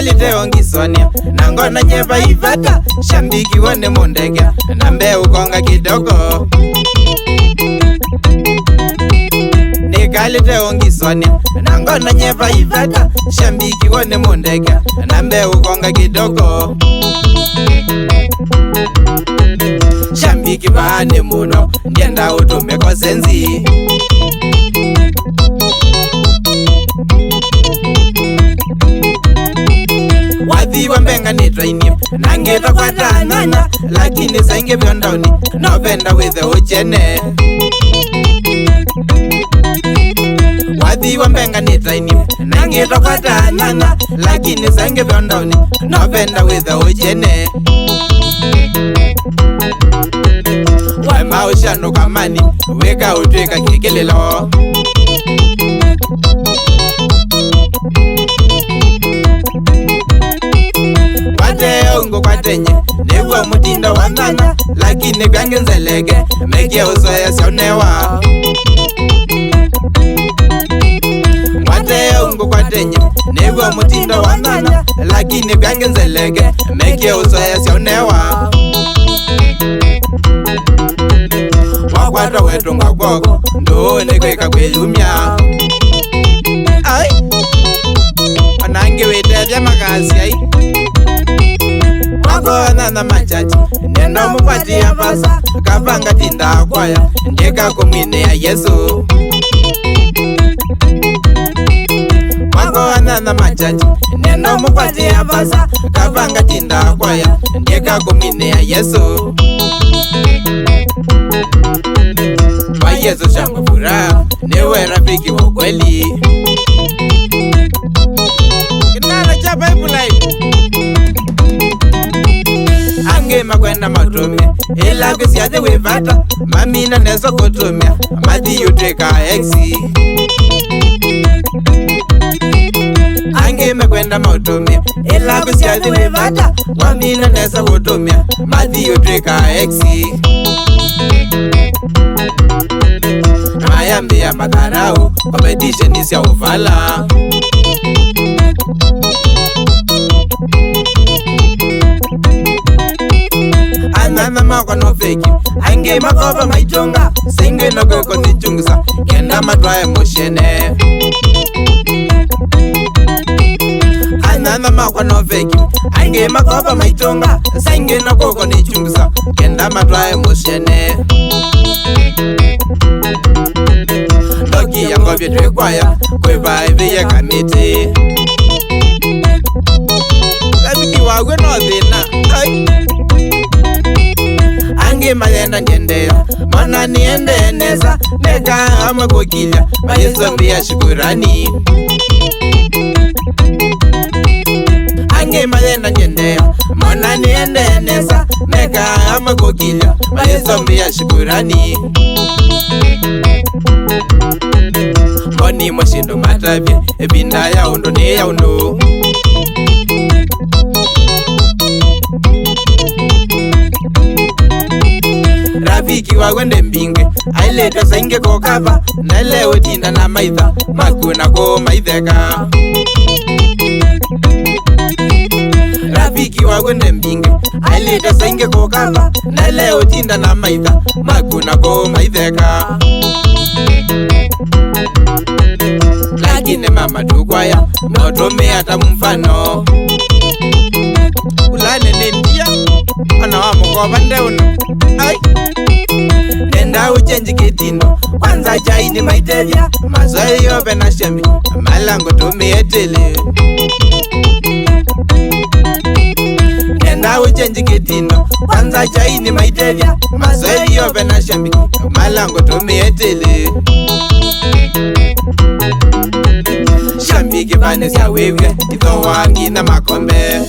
Nikalite ongisonia nangona nyeva ivata shambiki wone mondege nambe ukonga kidogo. Nikalite ongisonia nangona nyeva ivata shambiki wone mondege nambe ukonga kidogo. Shambiki bane muno ndienda utumeko senzi. Wadhi wambenga ni traini nangeta kwa tananya lakini sainge vyondauni novenda withe uchene. Wadhi wambenga ni traini nangeta kwa tananya lakini sainge vyondauni novenda withe uchene. Wema ushanu kamani weka utweka kikililo. Wate ungo kwa tenye niwa mutindo wa nana lakini kwange nzelege meke usoya sionewa. Wate ungo kwa tenye niwa mutindo wa nana lakini kwange nzelege meke usoya sionewa. Wakwata wetu ngakoko ndo nikweka kweyumya. Ai anange wetevya makasi ai wakona na machachi neno mukwati ya pasa kapanga tinda akwaya ndeka kumine ya Yesu. Wakona na machachi neno mukwati ya pasa kapanga tinda akwaya ndeka kumine ya Yesu. Kwa Yesu shangu furaha niwe rafiki wa kweli. Kinara cha Bible Life ange makwenda matome ila kwesiade wevata mamina neso kotomia madi yuteka exi. Ange makwenda matome ila kwesiade wevata mamina neso kotomia madi yuteka exi. Mayambi ya makarau competition isi ya uvala. Anana makono feki ange makoba maitonga singe no kweko nichungisa kenda matwaye moshene. Anana makono feki ange makoba maitonga singe no kweko nichungisa kenda matwaye moshene. Loki yango vyetwekwaya kweva eviye kamiti labiki wagwe no dhina. Ange mayenda nyendeya mana niende eneza nega ama kukilya mayeso ya shukurani. Ange mayenda nyendeya mana niende eneza nega ama kukilya mayeso ya shukurani. Mboni mwashindo matavye ebinda ya undo ne ya undo. Rafiki wagwende mbinge aileta sainge kokava na lewe tinda na maitha makuna ko maitheka. Rafiki wagwende mbinge aileta sainge kokava na lewe tinda na maitha makuna ko maitheka. Lakini mama tukwaya motome hata mfano ulane nendia ana wa mkoba ndeuno. Ai nenda uchenji kitindo kwanza chaini maitevya mazwai yobe na shembi malango tumietele. Nenda uchenji kitindo kwanza chaini maitevya mazwai yobe na shembi malango tumietele. Shambiki bane siya wewe ito wangi na makombe.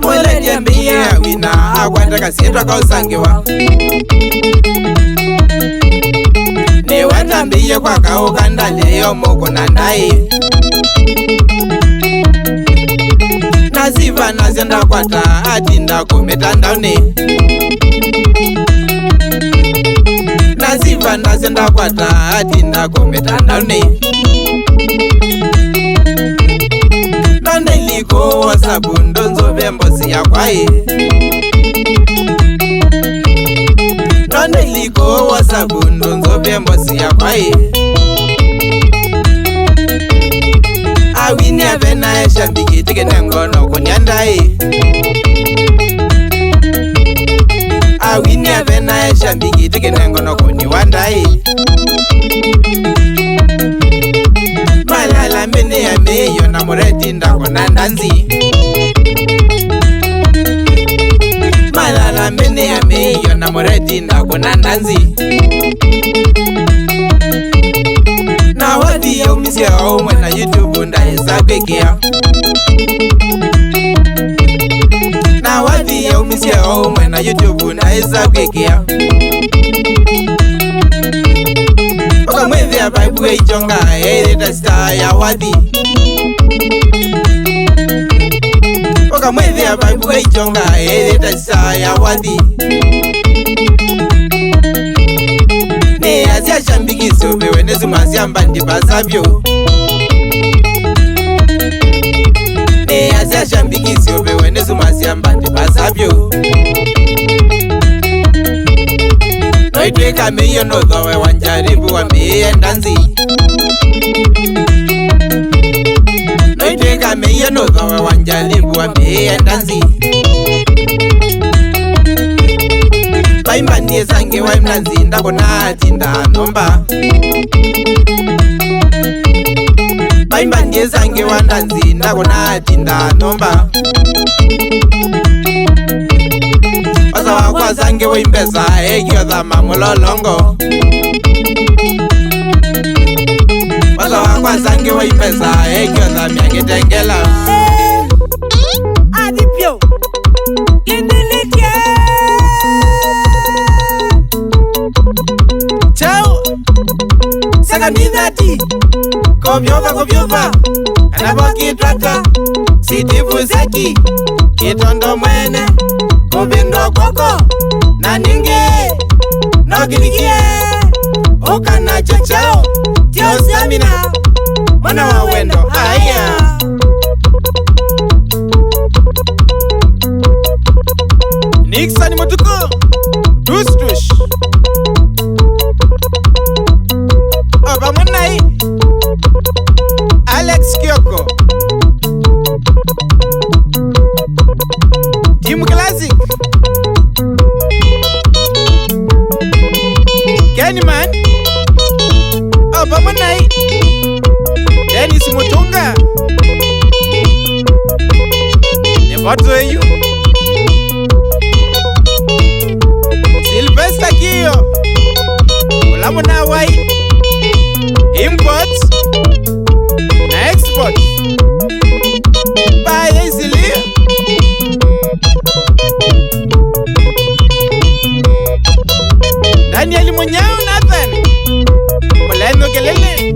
Mwele diambia wina akwenda kasietwa kwa usangiwa. Ni wenda mbiye kwa kauka leo moko na ndai. Naziva nazienda kwa atinda kumeta ndauni. Nipanda senda kwata atinda kumetandaoni. Nonde liko wasabu ndonzo bembosi ya kwai. Nonde liko wasabu ndonzo bembosi ya kwai. Awini avena esha mbiki tike nengono kunyandai. Awini avena esha mbiki tike nengono kuniwandai. Malala mene ya meyo na mureti ndako nandanzi. Malala mene ya meyo na mureti ndako nandanzi. Na wadi ya umisia omwe na YouTube ndaesa kwekea. Na wadi ya umisia omwe na YouTube ndaesa kwekea. Oka mwezi ya Bible ichonga eleta star ya wadi. Oka mwezi ya Bible ichonga eleta star ya wadi. Ne azia shambiki sobe wenezi mazia mbandi basabyo. Ne azia shambiki sobe wenezi mazia mbandi basabyo. Noitweka meyo nodhowe wanjaribu wa meye ndanzi. Noitweka meyo nodhowe wanjaribu wa meye ndanzi. Baimba ndiye zange wa mlanzi ndako na atinda nomba. Baimba ndiye zange wa ndanzi ndako na atinda nomba. Wasa wakwa zange wa imbeza egyo dhama mulolongo. Wasa wakwa zange wa imbeza egyo dhama yakitengela. Adipyo Kindilikye Chao Saka midhati Kobyova Anaboki trata Sitifu seki Kitondo mwene Kubindo koko Naninge Nogilikie Okana chachao Tio stamina Mwana wa wendo haya Nixon Motuko Tush Oba Munai Alex Kyoko Team Classic Kennyman Oba Munai Dennis Mutunga Nevoto you Sylvester Kiyo Ulamuna Wai Import na export Buy easily Daniel Munyao Nathan Muleno Kelele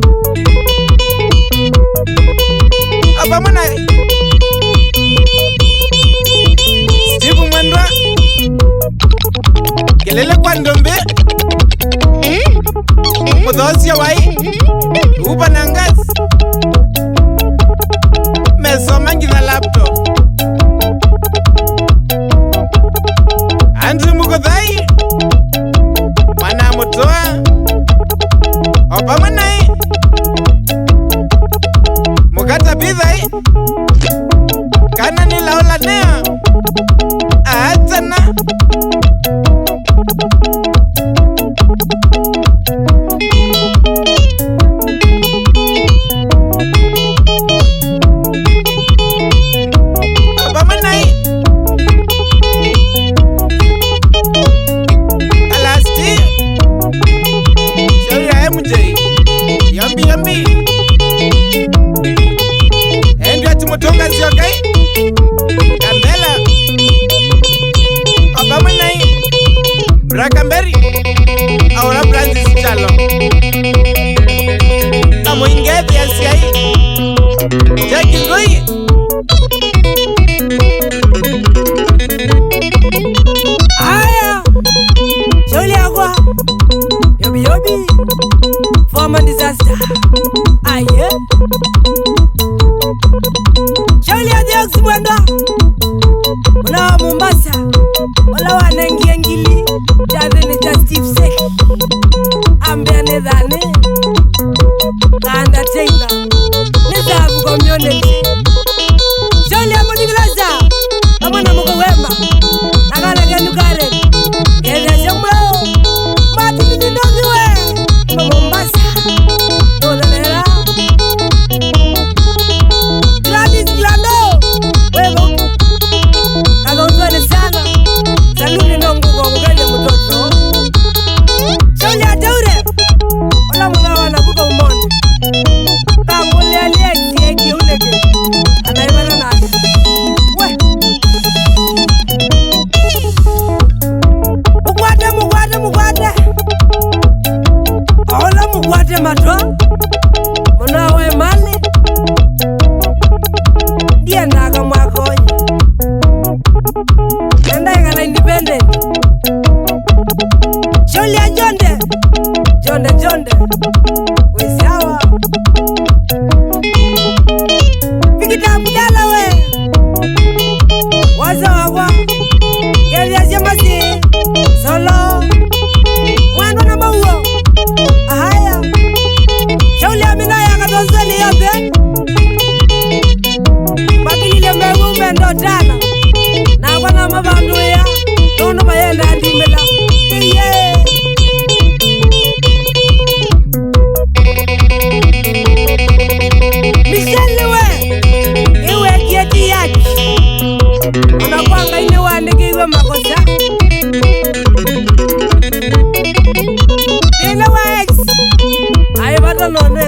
Abamuna Steve Mwendwa Kelele kwa ndombe Mudhosia wai Uba nangas common disaster. Aye. Shauli ya Diox mwenda. Wala wa Mombasa. Wala wa Nengiengili. Jade ni Steve Sek. Ambia nedhane. Kanda Taylor. Nizabu community. Shauli ya Modiglasa. Kama na muko wema. Nakala genu kare. Kenya jombo. Mati nindongiwe. Mombasa. Dolanera. Gladys Glando. Wewe. Kagozwane sana. Saluni nongu kwa muganya mtoto. Shauli ya Taure. Wala muna wanakuka umone. Kambuli aliyeki eki uleke. Anaibana nani. We. Mugwate. Ola mugwate matwa. Munawe mali. Ndiye ndaga mwakonya. Nenda ingana independent. Shauli ya Jonde. Jonde. Wesawa. Pikita mudala we. Waza wawa. Geli ya jemasi. Solo. Mwendo na mauo. Ahaya. Shauli ya minaya katozoni yote. Makilile mwengu ndo tana. Na wana mabandu ya. Nono mayenda andimela. Iye. Michelle we. Iwe kieti yaki. Unakwanga ini wandiki iwe makosa. Ile wa ex. Ayo bata none.